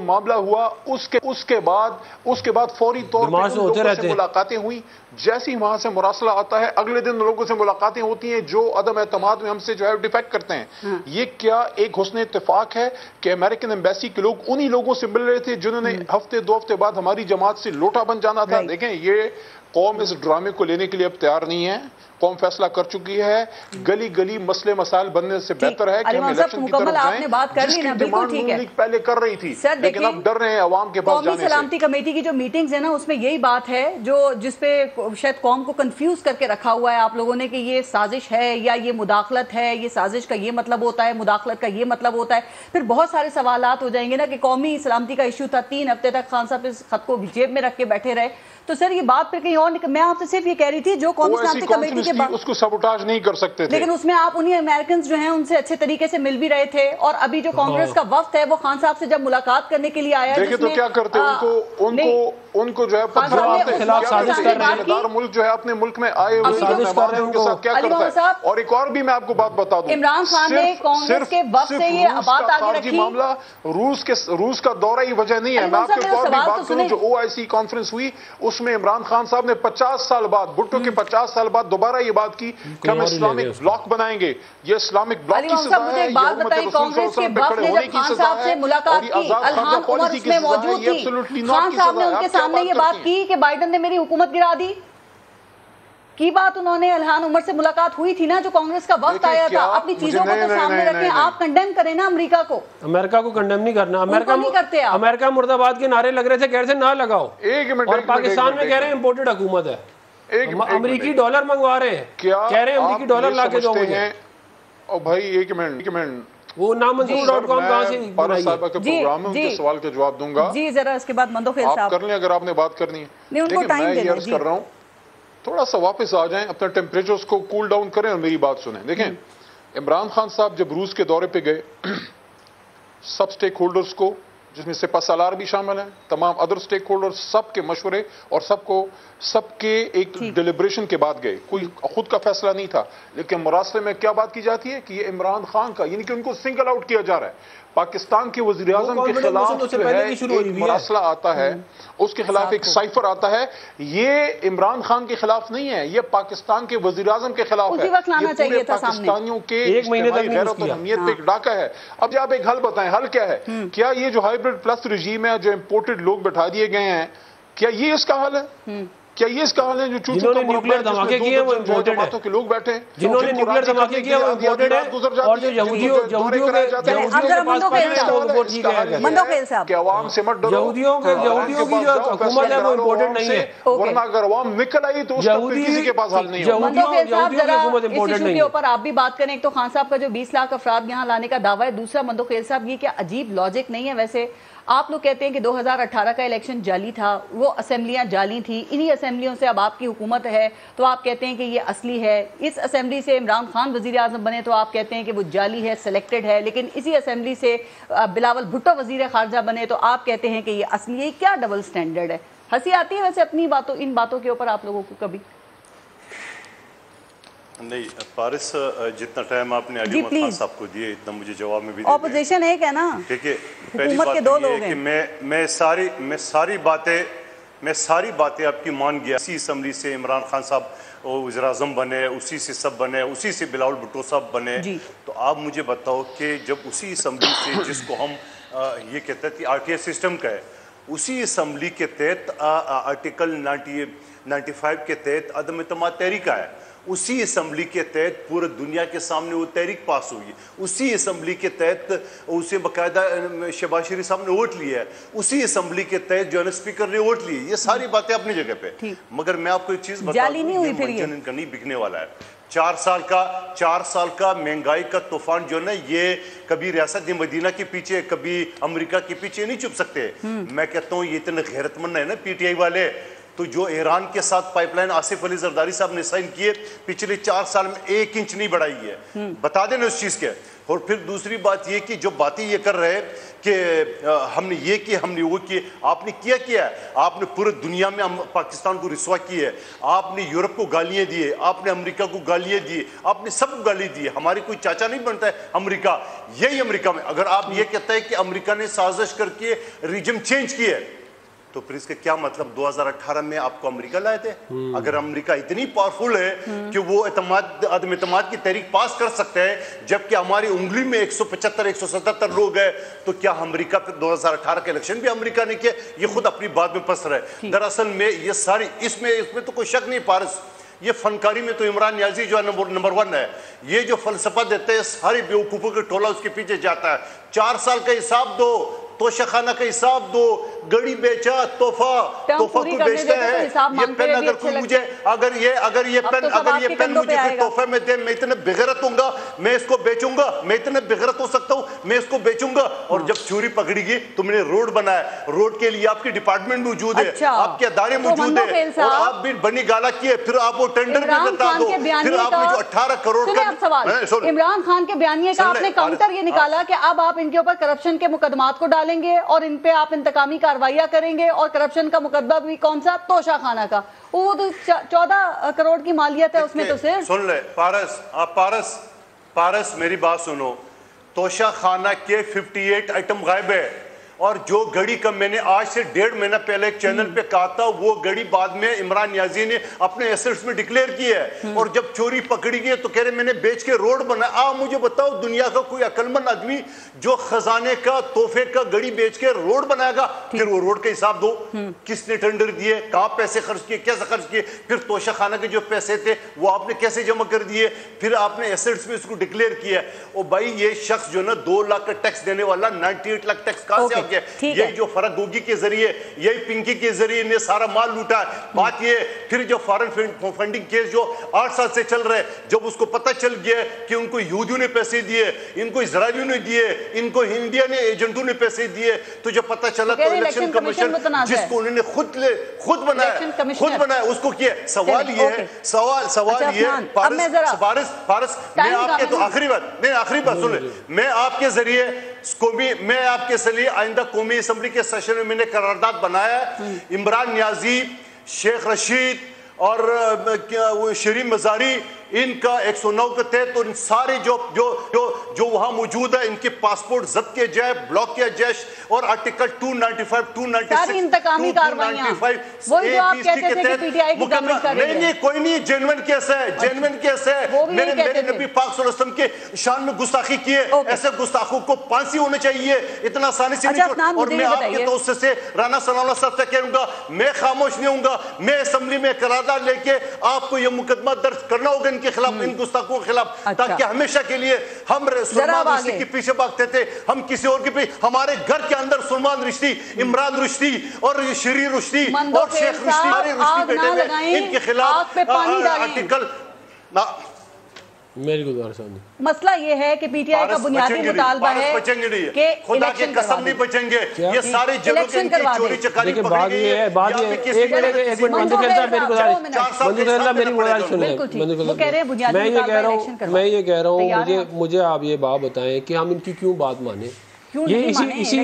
معاملہ ہوا اس کے بعد فوری طور پر لوگوں سے ملاقاتیں ہوئی. جیسی وہاں سے مراسلہ آتا ہے اگلے دن لوگوں سے ملاقاتیں ہوتی ہیں جو عدم اعتماد میں ہم سے جو ہے ڈیفیکٹ کرتے ہیں. یہ کیا ایک حسن اتفاق ہے کہ امریکن ایمبیسی کے لوگ انہی لوگوں سے مل رہے تھے جنہوں نے ہفتے 2 ہفتے بعد ہماری جماعت سے لوٹا بن جانا تھا؟ دیکھیں یہ قوم اس ڈرامے کو لینے کے لیے اب تیار نہیں ہے. قوم فیصلہ کر چکی ہے. گلی گلی مسئلے مسائل بننے سے بہتر ہے کہ ہم الیکشن کی طرف جائیں، جس کی ڈیمانڈ نون لیگ پہلے کر رہی تھی، لیکن اب ڈر رہے ہیں عوام کے پاس جانے سے. قومی سلامتی کمیٹی کی جو میٹنگز ہیں نا، اس میں یہی بات ہے جس پہ شاید قوم کو کنفیوز کر کے رکھا ہوا ہے آپ لوگوں نے، کہ یہ سازش ہے یا یہ مداخلت ہے. یہ سازش کا یہ مطلب ہوتا ہے، مداخلت کا یہ مطلب ہوتا ہے. پھر بہت سارے سوالات ہو جائیں گے نا کہ قومی سلامتی کا ایشو تھا، 3 ہفتے تک خان صاحب اس خط کو جیب میں رکھ کے بیٹھے رہے. تو سر یہ بات پھر کہیں اور میں آپ سے صرف یہ کہہ رہی تھی جو قومی سلامتی کمیٹی کے بعد اس کو سبوٹاج نہیں کر سکتے تھے، لیکن اس میں آپ انہی امریکنز جو ہیں ان سے اچھے طریقے سے مل بھی رہے تھے. اور ابھی جو کانگریس کا وفد ہے وہ خان صاحب سے جب ملاقات کرنے کے لیے آیا، دیکھیں تو کیا کرتے ان کو جو ہے دار ملک جو ہے اپنے ملک میں آئے ہوئے ان کے ساتھ کیا کرتا ہے. اور ایک اور بھی میں آپ کو بات بتا دوں، عمران خان نے کانگریس کے وفد سے یہ بات آگے رکھی. معاملہ روس کا دورہ ہی وجہ نہیں ہے. میں آپ کو ایک اور بھی بات کروں، جو OIC کانفرنس ہوئی اس میں عمران خان صاحب نے نے 50 سال بعد، بھٹو کے 50 سال بعد دوبارہ یہ بات کی کہ ہم اسلامک بلاک بنائیں گے. یہ اسلامک بلاک کی سزا ہے، یہ حکومت رسول صلی اللہ علیہ وسلم پہ کھڑے ہونے کی سزا ہے، اور یہ آزاد خارجہ پالیسی کی سزا ہے. یہ ایبسولوٹلی ناٹ کی سزا ہے. ان کے سامنے یہ بات کی کہ بائیڈن نے میری حکومت گرا دی کی بات انہوں نے الہان عمر سے ملاقات ہوئی تھی نا جو کانگریس کا وقت آیا تھا. اپنی چیزوں کو تو سامنے رکھیں. آپ کنڈیم کریں نا امریکہ کو. امریکہ کو کنڈیم نہیں کرنا. امریکہ مرد آباد کے نعرے لگ رہے تھے، کہہ رہے تھے نہ لگاؤ، اور پاکستان میں کہہ رہے ہیں امپورٹڈ حکومت ہے. امریکی ڈالر منگوا رہے ہیں، کہہ رہے ہیں امریکی ڈالر لا کے دو مجھے. اور بھائی ایک منٹ، وہ نامنظور.com کہاں سے پارس صاحبہ کے پروگرام میں ان کے سوال کا جواب دوں گا. جی ذرا اس کے بعد مندوخیل صاحب آپ کر لیں اگر آپ نے بات کرنی ہے. لیکن میں یہ عرض کر رہا ہوں تھوڑا سا واپس آ جائیں، اپنے ٹیمپریچرز کو کول ڈاؤن کریں اور میری بات سنیں. دیکھیں عمران خان صاحب جب روس کے دورے پہ گئے، سب سٹیک ہولڈرز کو، جس میں سپہ سالار بھی شامل ہیں، تمام ادر سٹیک ہولڈرز، سب کے مشورے اور سب کے ایک ڈیلیبریشن کے بعد گئے. کوئی خود کا فیصلہ نہیں تھا. لیکن مراسلے میں کیا بات کی جاتی ہے کہ یہ عمران خان کا، یعنی کہ ان کو سنگل آؤٹ کیا جا رہا ہے. پاکستان کے وزیر اعظم کے خلاف جو ہے ایک مراسلہ آتا ہے، اس کے خلاف ایک سائفر آتا ہے. یہ عمران خان کے خلاف نہیں ہے، یہ پاکستان کے وزیر اعظم کے خلاف ہے. یہ پورے پاکستانیوں کے اجتماعی غیرت و اہمیت پہ ایک ڈاکہ ہے. اب آپ ایک حل بتائیں، حل کیا ہے؟ کیا یہ جو ہائیبرڈ پلس رجیم ہے، جو امپورٹڈ لوگ بٹھا دیے گئے ہیں، کیا یہ اس کا حل ہے؟ کیا یہ اس کا حال ہے جو جنہوں نے نیوکلیئر دھماکے کیے ہیں وہ امپورٹڈ ہیں کے لوگ بیٹھے ہیں، جنہوں نے نیوکلیئر دھماکے کیے وہ امپورٹڈ ہیں، اور جو یہودیوں کے پاس مندوخیل صاحب کہ عوام سے مت ڈرو، یہودیوں کی جو حکومت ہے وہ امپورٹڈ نہیں ہے، ورنہ اگر عوام نکل آئی تو اس کا پھر کسی کے پاس حل نہیں ہوگا. مندوخیل صاحب ذرا اس ایشو کے اوپر آپ بھی بات کریں. ایک تو خان صاحب کا جو 20 لاکھ افراد یہاں لانے کا دعویٰ ہے، دوسرا مندوخیل صاحب یہ کیا عجیب لاجک نہیں ہے؟ ویسے آپ لوگ کہتے ہیں کہ 2018 کا الیکشن جعلی تھا، وہ اسمبلیاں جعلی تھیں، انہی اسمبلیوں سے اب آپ کی حکومت ہے تو آپ کہتے ہیں کہ یہ اصلی ہے. اس اسمبلی سے عمران خان وزیر اعظم بنے تو آپ کہتے ہیں کہ وہ جعلی ہے، سلیکٹڈ ہے. لیکن اسی اسمبلی سے بلاول بھٹو وزیر خارجہ بنے تو آپ کہتے ہیں کہ یہ اصلی ہے. کیا ڈبل سٹینڈرڈ ہے؟ ہنسی آتی ہے ویسے اپنی باتوں، ان باتوں کے اوپر آپ لوگوں کو کبھی؟ نہیں پارس، جتنا ٹائم آپ نے علی محمد خان صاحب کو دیے اتنا مجھے جواب میں بھی اپوزیشن ایک ہے نا. دیکھیے پہلی بات یہ ہے کہ میں ساری باتیں آپ کی مان گیا. اسی اسمبلی سے عمران خان صاحب وزیر اعظم بنے، اسی سے سب بنے، اسی سے بلاول بھٹو صاحب بنے. تو آپ مجھے بتاؤ کہ جب اسی اسمبلی سے، جس کو ہم یہ کہتے ہیں کہ آر ٹی آئی سسٹم کا ہے، اسی اسمبلی کے تحت آرٹیکل 95 کے تحت عدم اعتماد تحریک ہے، اسی اسمبلی کے تحت پورے دنیا کے سامنے وہ تحریک پاس ہوئی، اسی اسمبلی کے تحت اسے باقاعدہ شہباز شریف صاحب نے ووٹ لیا ہے، اسی اسمبلی کے تحت جو ہے اسپیکر نے ووٹ لیے. یہ ساری باتیں اپنی جگہ پہ. مگر میں آپ کو ایک چیز بتا دوں، یہ منجن ان کا نہیں بکنے والا ہے. 4 سال کا مہنگائی کا طوفان جو ہے یہ کبھی ریاست مدینہ کے پیچھے، کبھی امریکہ کے پیچھے نہیں چھپ سکتے. میں کہتا ہوں یہ اتنے غیرت مند ہے نا پی ٹی آئی والے، تو جو ایران کے ساتھ پائپ لائن آصف علی زرداری صاحب نے سائن کیے، پچھلے 4 سال میں 1 انچ نہیں بڑھائی ہے. بتا دینا اس چیز کے. اور پھر دوسری بات یہ کہ جو باتیں یہ کر رہے کہ ہم نے یہ کیا، ہم نے وہ کیا، آپ نے کیا ہے؟ آپ نے پورے دنیا میں پاکستان کو رسوا کی ہے. آپ نے یورپ کو گالیاں دیے، آپ نے امریکہ کو گالیاں دی، آپ نے سب کو گالی دی. ہماری کوئی چاچا نہیں بنتا ہے امریکہ. یہی امریکہ میں اگر آپ یہ کہتا ہے کہ امریکہ نے سازش کر کے ریجم چینج کی ہے، تو پھر اس کا کیا مطلب 2018 میں آپ کو امریکہ لائے تھے؟ اگر امریکہ اتنی پاورفل ہے کہ وہ عدم اعتماد کی تحریک پاس کر سکتے ہیں جبکہ ہماری انگلی میں 175-177 لوگ ہیں، تو کیا امریکہ پھر 2018 کے الیکشن بھی امریکہ نے کیا؟ یہ خود اپنی بات میں پس رہا ہے. دراصل میں یہ ساری اس میں تو کوئی شک نہیں پارس، یہ فنکاری میں تو عمران نیازی جو ہے نمبر 1 ہے. یہ جو فلسفہ دیتے ہیں ساری بیوقوفوں کے ٹولہ اس کے پیچھے جاتا ہے. 4 سال کا حساب دو، توشہ خانہ کا حساب دو، گڑی بیچا، تحفہ کو بیچتا ہے. یہ پین اگر کوئی مجھے اگر یہ پین مجھے کوئی تحفہ میں دے، میں اتنے بغیرت ہوں گا، میں اس کو بیچوں گا. میں اتنے بغیرت ہو سکتا ہوں، میں اس کو بیچوں گا. اور جب چوری پکڑی گئی تو میں نے روڈ بنایا، روڈ کے لیے آپ کی ڈپارٹمنٹ موجود ہے، آپ کے ادارے موجود ہیں، اور آپ بھی بنی گالا کیے. پھر آپ وہ ٹینڈر بھی بتا دو. پھر آپ نے جو 18 کروڑ کا عمران خان کے بیانیے کا آپ نے کاؤنٹر یہ نکالا کہ اب آپ ان کے اوپر کرپشن کے مقدمات کو ڈالیں گے اور ان پہ آپ انتقامی کارروائیاں کریں گے. اور کرپشن کا مقدمہ بھی کون سا؟ توشہ خانہ کا. وہ تو 14 کروڑ کی مالیت ہے اس میں. تو صرف سن لے پارس میری بات سنو. توشہ خانہ کے 58 آئٹم غائب ہے اور جو گھڑی کا میں نے آج سے 1.5 مہینہ پہلے ایک چینل پہ کہا تھا وہ گھڑی بعد میں عمران نیازی نے اپنے ایسٹس میں ڈکلیئر کی ہے، اور جب چوری پکڑی گئی تو کہہ رہے میں نے بیچ کے روڈ بنایا۔ آپ مجھے بتاؤ دنیا کا کوئی عقل مند آدمی جو خزانے کا تحفے کا گھڑی بیچ کے روڈ بنائے گا؟ پھر وہ روڈ کا حساب دو، کس نے ٹینڈر دیے، کہاں پیسے خرچ کیے، کیسے خرچ کیے، پھر توشہ خانہ کے جو پیسے تھے وہ آپ نے کیسے جمع کر دیے، پھر آپ نے ایسٹس میں اس کو ڈکلیئر کیا ہے۔ اور بھائی یہ شخص جو نا 2 لاکھ کا ٹیکس دینے والا 98 لاکھ ٹیکس کہاں سے آ گیا؟ یہی جو فرق گوگی کے ذریعے، یہی پنکی کے ذریعے نے سارا مال لوٹا ہے۔ بات یہ پھر جو فارن فنڈنگ کیس جو 8 سال سے چل رہے، جب اس کو پتہ چل گیا کہ ان کو یہودیوں نے پیسے دیے، ان کو اسرائیلیوں نے دیے، ان کو انڈیا نے ایجنٹوں نے پیسے دیے، تو جب پتہ چلا تو الیکشن کمیشن جس کو انہوں نے خود بنایا اس کو کیا۔ سوال یہ ہے، سوال یہ فارس میں آپ کے تو آخری بات سن لیں، میں آپ کے ذریعے میں آپ کے ذریعے آئندہ قومی اسمبلی کے سیشن میں نے قرارداد بنایا ہے، عمران نیازی، شیخ رشید اور شریم مزاری، ان کا 109 کے تحت اور ان سارے جو وہاں موجود ہے ان کے پاسپورٹ ضبط کیا جائے، بلاک کیا جائے، اور آرٹیکل 295 296 انتقامی کارروائیاں وہی جو آپ کہتے تھے کہ پی ٹی آئی کی گورنمنٹ کر رہی ہے۔ نہیں کوئی نہیں، جینوین کیس ہے، میرے نبی پاک صلی اللہ علیہ وسلم کے شان میں گستاخی کیے، ایسے گستاخوں کو پھانسی ہونے چاہیے، اتنا آسانی سے نہیں چھوڑ۔ اور میں آپ کے توسط سے رانا ثناء اللہ صاحب سے کہوں گا میں خاموش نہیں ہوں گا، میں اسمبلی میں قرارداد لے کے آپ کو یہ مقدمہ درج کرنا ہوگا ان کے خلاف، ان گستاخوں کے خلاف، تاکہ ہمیشہ کے لیے ہم سلمان رشدی کے پیچھے بھاگتے تھے، ہم کسی اور کے پیچھے، ہمارے گھر کے اندر سلمان رشدی، عمران رشدی اور شریر رشدی اور شیخ رشدی، ہمارے رشدی بیٹے ہوئے، ان کے خلاف آرٹیکل میری گزارش ہے۔ مسئلہ یہ ہے کہ پی ٹی آئی کا بنیادی مطالبہ ہے کہ خدا کی قسم نہیں بچیں گے، یہ سارے جگہوں کے ان کی چوری چکاری پکڑی گئی ہے۔ میں یہ کہہ رہا ہوں، مجھے آپ یہ بات بتائیں کہ ہم ان کی کیوں بات مانیں؟ یہ اسی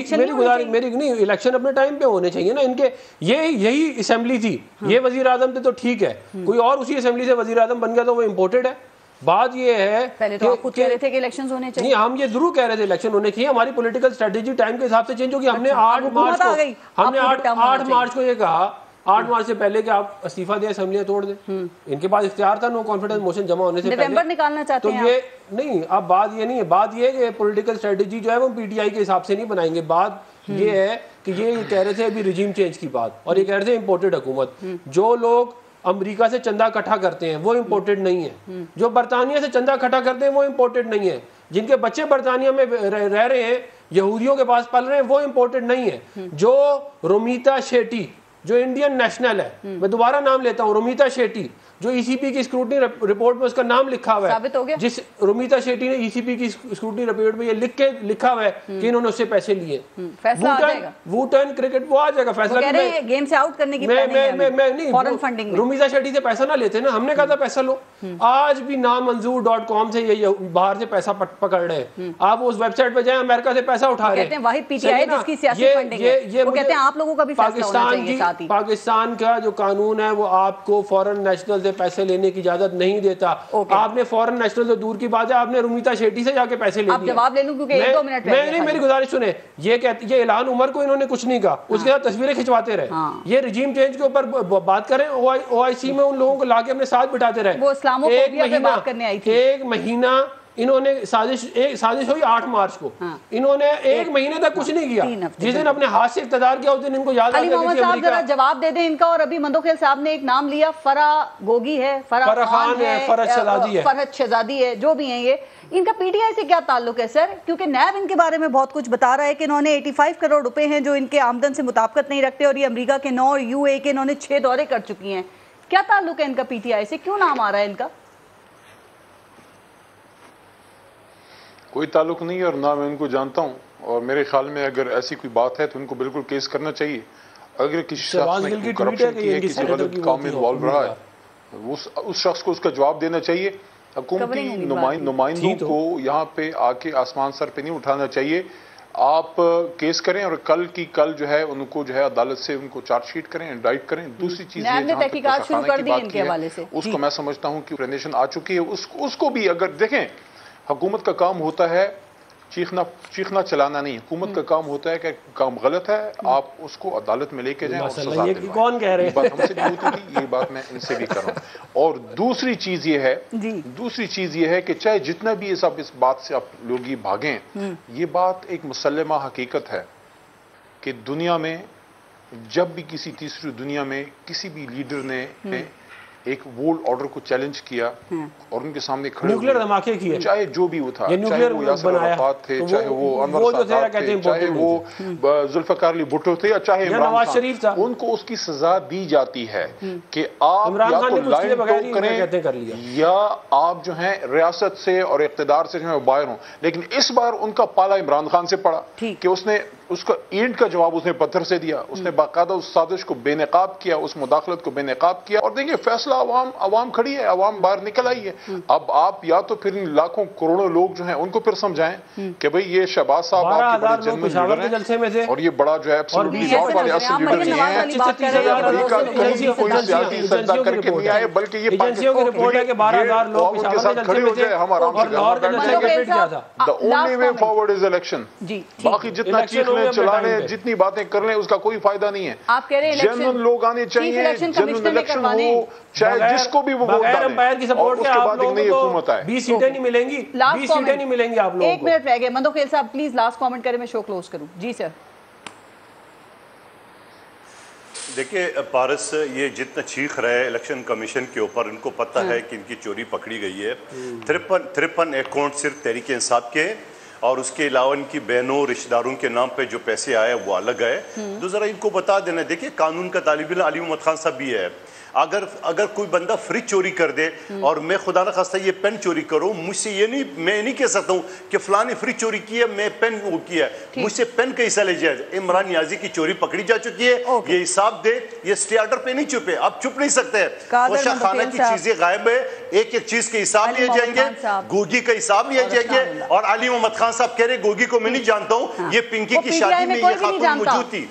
میری نہیں، الیکشن اپنے ٹائم پہ ہونے چاہیے نا ان کے۔ یہی اسمبلی تھی، یہ وزیر اعظم تھے تو ٹھیک ہے، کوئی اور اسی اسمبلی سے وزیر اعظم بن گیا تو وہ امپورٹڈ ہے۔ بات یہ ہے پہلے تو آپ خود کہہ رہے تھے کہ الیکشنز ہونے چاہیے، نہیں ہم یہ ضرور کہہ رہے تھے الیکشن ہونے چاہیے، ہماری پولیٹیکل اسٹریٹجی ٹائم کے حساب سے چینج ہوگی۔ ہم نے 8 مارچ کو یہ کہا، 8 مارچ سے پہلے کہ آپ استعفیٰ دیں، اسمبلیاں توڑ دیں، ان کے پاس اختیار تھا نو کانفیڈنس موشن جمع ہونے سے نومبر نکالنا چاہتے ہیں۔ تو یہ نہیں، اب بات یہ نہیں ہے، بات یہ ہے کہ پولیٹیکل اسٹریٹجی جو ہے وہ پی ٹی آئی کے حساب سے نہیں بنائیں گے۔ بات یہ ہے کہ یہ کہہ رہے تھے ابھی رجیم چینج کی بات، اور یہ کہہ رہے تھے امپورٹڈ حکومت۔ جو لوگ امریکہ سے چندہ اکٹھا کرتے ہیں وہ امپورٹڈ نہیں ہے، جو برطانیہ سے چندہ اکٹھا کرتے ہیں وہ امپورٹڈ نہیں ہے، جن کے بچے برطانیہ میں رہ رہے ہیں، یہودیوں کے پاس پل رہے ہیں، وہ امپورٹڈ نہیں ہے۔ جو رومیتا شیٹی جو انڈین نیشنل ہے، میں دوبارہ نام لیتا ہوں، رومیتا شیٹی، جو ای سی پی کی اسکروٹنی رپورٹ میں اس کا نام لکھا ہوا ہے، جس رومیتا شیٹی نے ای سی پی کی اسکروٹنی رپورٹ میں یہ لکھا ہوا ہے کہ انہوں نے اس سے پیسے لیے، ووٹن کرکٹ وہ آ جائے گا فیصلہ، گیم سے آؤٹ کرنے کی نہیں، رومیتا شیٹی سے پیسہ نہ لیتے نا، ہم نے کہا تھا پیسہ لو۔ آج بھی نامنظور.com سے یہ باہر سے پیسہ پکڑ رہے ہیں، آپ اس ویب سائٹ پہ جائیں، امریکہ سے پیسہ اٹھا رہے ہیں، واحد پی ٹی آئی جس کی سیاسی فنڈنگ ہے، وہ کہتے ہیں آپ لوگوں کا بھی فیصلہ ہونا چاہیے ساتھ ہی۔ پاکستان کا جو قانون ہے وہ آپ کو فورن نیشنل سے پیسے لینے کی اجازت نہیں دیتا۔ آپ نے فورن نیشنل سے دور کی بات ہے، آپ نے رومیتا شیٹی سے جا کے پیسے لے لیے۔ جواب لے لوں کیونکہ 1-2 منٹ رہ گئے۔ میری گزارش سنیں، یہ اعلان عمر کو انہوں نے کچھ نہیں کہا، اس کے ساتھ تصویریں کھنچواتے رہے، یہ رجیم چینج کے اوپر بات کریں، او آئی سی میں ان لوگوں کو لا کے اپنے ساتھ بٹھاتے رہے۔ وہ اسلاموفوبیا پہ بات کرنے آئی تھی۔ 1 مہینہ انہوں نے سازش ہوئی 8 مارچ کو، انہوں نے 1 مہینے تک کچھ نہیں کیا، جس دن اپنے ہاتھ سے اقتدار کیا اس دن ان کو یاد آ گیا کہ صاحب ذرا جواب دے دیں ان کا۔ اور ابھی مندوخیل صاحب نے ایک نام لیا، فرح گوگی ہے، فرح خان ہے، فرحت شہزادی ہے، جو بھی ہیں یہ، ان کا پی ٹی آئی سے کیا تعلق ہے سر؟ کیونکہ نیب ان کے بارے میں بہت کچھ بتا رہا ہے کہ انہوں نے 85 کروڑ روپے ہیں جو ان کے آمدن سے مطابقت نہیں رکھتے، اور یہ امریکہ کے 9 اور یو اے کے انہوں نے 6 دورے کر چکی ہیں۔ کیا تعلق ہے ان کا پی ٹی آئی سے؟ کیوں نام آ رہا ہے ان کا؟ کوئی تعلق نہیں ہے، اور نہ میں ان کو جانتا ہوں، اور میرے خیال میں اگر ایسی کوئی بات ہے تو ان کو بالکل کیس کرنا چاہیے۔ اگر کسی شخص نے کرپشن کی ہے، کسی غلط کام میں انوالو رہا ہے، اس شخص کو اس کا جواب دینا چاہیے۔ حکومتی نمائندوں کو یہاں پہ آ کے آسمان سر پہ نہیں اٹھانا چاہیے۔ آپ کیس کریں، اور کل جو ہے ان کو جو ہے عدالت سے ان کو چارج شیٹ کریں، انڈائٹ کریں۔ دوسری چیز تحقیقات شروع کر دی ان کے حوالے سے، اس کو میں سمجھتا ہوں کہ پریزنٹیشن آ چکی ہے، اس کو بھی اگر دیکھیں، حکومت کا کام ہوتا ہے چیخنا چلانا نہیں. حکومت کا کام ہوتا ہے کہ کام غلط ہے آپ اس کو عدالت میں لے کے جائیں اور سزا دلوائیں. کون کہہ رہے ہیں؟ یہ بات ہم سے نہیں ہوتی تھی, یہ بات میں ان سے بھی کر رہا ہوں. اور دوسری چیز یہ ہے کہ چاہے جتنا بھی اس بات سے آپ لوگ یہ بھاگیں, یہ بات ایک مسلمہ حقیقت ہے کہ دنیا میں جب بھی کسی تیسری دنیا میں کسی بھی لیڈر نے ایک ورلڈ آرڈر کو چیلنج کیا اور ان کے سامنے کھڑے نیوکلیر دھماکے کیے, چاہے جو بھی وہ تھا, چاہے وہ یاسر عرفات تھے, چاہے وہ انور سادات تھے, چاہے وہ ذوالفقار علی بھٹو تھے, یا چاہے نواز شریف تھا, ان کو اس کی سزا دی جاتی ہے کہ آپ یا تو لائن ٹو کریں یا آپ جو ہیں ریاست سے اور اقتدار سے جو ہے باہر ہوں. لیکن اس بار ان کا پالا عمران خان سے پڑا کہ اس کا اینٹ کا جواب اس نے پتھر سے دیا, اس نے باقاعدہ اس سازش کو بے نقاب کیا, اس مداخلت کو بے نقاب کیا. اور دیکھیں فیصلہ عوام کھڑی ہے, عوام باہر نکل آئی ہے. اب آپ یا تو پھر لاکھوں کروڑوں لوگ جو ہیں ان کو پھر سمجھائیں کہ بھئی یہ شہباز صاحب آپ کے بڑے جنرل ہیں اور یہ بڑا جو ہے ایبسولوٹلی ناٹ والے اصل لیڈر نہیں ہیں, امریکہ کہیں کوئی سیاسی سجدہ کر کے نہیں آئے, بلکہ یہ ان کے ساتھ کھڑے ہو جائے, ہم آرام سے گھر میں بیٹھ جائیں. The only way forward is election. باقی جتنا چیخ لیں چلا لیں جتنی باتیں کر لیں اس کا کوئی فائدہ نہیں ہے. جنرل لوگ آنے چاہیے, جنرل الیکشن ہو, چاہے جس کو بھی وہ ووٹ ڈالیں, اور اس کے بعد ایک نئی حکومت آئے. 20 سیٹیں نہیں ملیں گی, 20 سیٹیں نہیں ملیں گی آپ لوگوں کو. ایک منٹ رہ گئے, مندو خیل صاحب پلیز لاسٹ کامنٹ کریں, میں شو کلوز کروں. جی سر. دیکھیں پارس, یہ جتنا چیخ رہے الیکشن کمیشن کے اوپر, ان کو پتہ ہے کہ ان کی چوری پکڑی گئی ہے. 53 اکاؤنٹ صرف تحریک انصاف کے, اور اس کے علاوہ ان کی بہنوں رشتہ داروں کے نام پہ جو پیسے آئے وہ الگ ہے. تو ذرا ان کو بتا دینا. دیکھیں قانون کا طالب علم علی محمد خان صاحب بھی ہے, اگر کوئی بندہ فریج چوری کر دے اور میں خدا نہ خواستہ یہ پین چوری کروں, مجھ سے میں نہیں کہہ سکتا ہوں کہ فلاں نے فریج چوری کی ہے, میں پین وہ کیا ہے, مجھ سے پین کا حصہ لے جائے. عمران نیازی کی چوری پکڑی جا چکی ہے, یہ حساب دے, یہ اسٹے آرڈر پہ نہیں چھپے, آپ چھپ نہیں سکتے. کوشا خانہ کی چیزیں غائب ہے, ایک ایک چیز کے حساب لیے جائیں گے, گوگی کا حساب لیا جائیں گے. اور علی محمد خان صاحب کہہ رہے گوگی کو میں نہیں جانتا ہوں, یہ پنکی کی شادی میں یہ خاتون موجود تھی.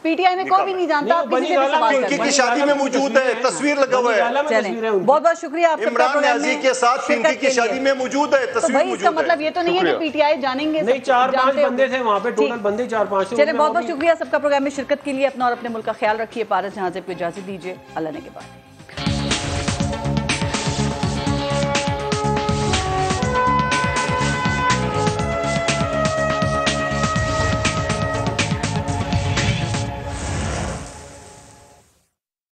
پی ٹی آئی میں کوئی بھی نہیں جانتا, پنکی کی شادی میں موجود ہے, تصویر لگا ہوا ہے. بہت بہت شکریہ آپ کا. عمران نیازی کے ساتھ پنکی کی شادی میں موجود ہے, تصویر موجود ہے. اس کا مطلب یہ تو نہیں ہے کہ پی ٹی آئی جانیں گے, نہیں 4-5 بندے تھے وہاں پہ, ٹوٹل بندے 4-5 تھے. چلیں بہت بہت شکریہ سب کا پروگرام میں شرکت کے لیے. اپنا اور اپنے ملک کا خیال رکھیے. پارس جہاں سے اجازت دیجیے, اللہ نے کے بعد.